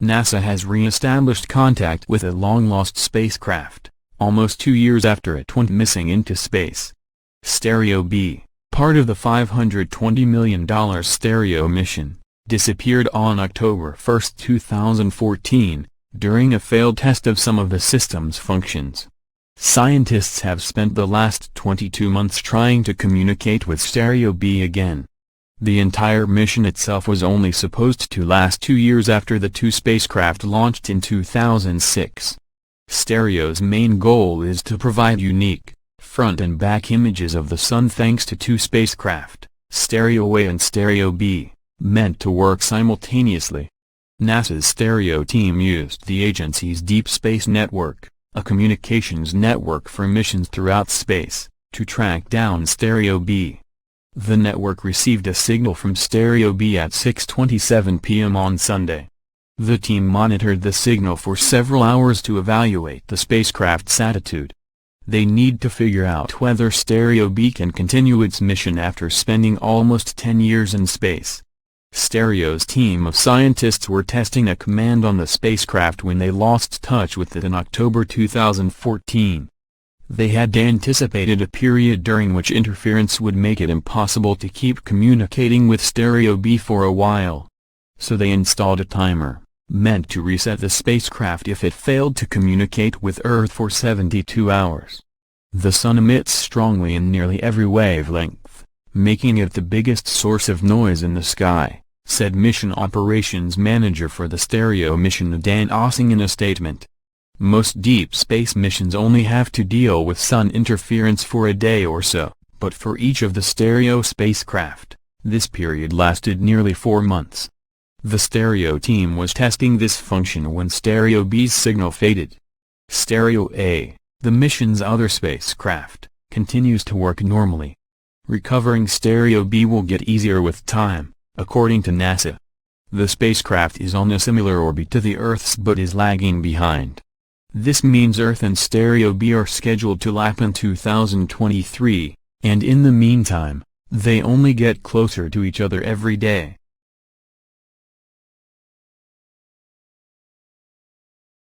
NASA has re-established contact with a long-lost spacecraft, almost 2 years after it went missing into space. Stereo B, part of the $520 million Stereo mission, disappeared on October 1, 2014, during a failed test of some of the system's functions. Scientists have spent the last 22 months trying to communicate with Stereo B again. The entire mission itself was only supposed to last 2 years after the two spacecraft launched in 2006. Stereo's main goal is to provide unique, front and back images of the Sun thanks to two spacecraft, Stereo A and Stereo B, meant to work simultaneously. NASA's Stereo team used the agency's Deep Space Network, a communications network for missions throughout space, to track down Stereo B. The network received a signal from Stereo B at 6:27 p.m. on Sunday. The team monitored the signal for several hours to evaluate the spacecraft's attitude. They need to figure out whether Stereo B can continue its mission after spending almost 10 years in space. Stereo's team of scientists were testing a command on the spacecraft when they lost touch with it in October 2014. They had anticipated a period during which interference would make it impossible to keep communicating with Stereo B for a while. So they installed a timer, meant to reset the spacecraft if it failed to communicate with Earth for 72 hours. The Sun emits strongly in nearly every wavelength, making it the biggest source of noise in the sky, said Mission Operations Manager for the Stereo mission Dan Ossing in a statement. Most deep space missions only have to deal with Sun interference for a day or so, but for each of the Stereo spacecraft, this period lasted nearly 4 months. The Stereo team was testing this function when Stereo B's signal faded. Stereo A, the mission's other spacecraft, continues to work normally. Recovering Stereo B will get easier with time, according to NASA. The spacecraft is on a similar orbit to the Earth's but is lagging behind. This means Earth and Stereo B are scheduled to lap in 2023, and in the meantime, they only get closer to each other every day.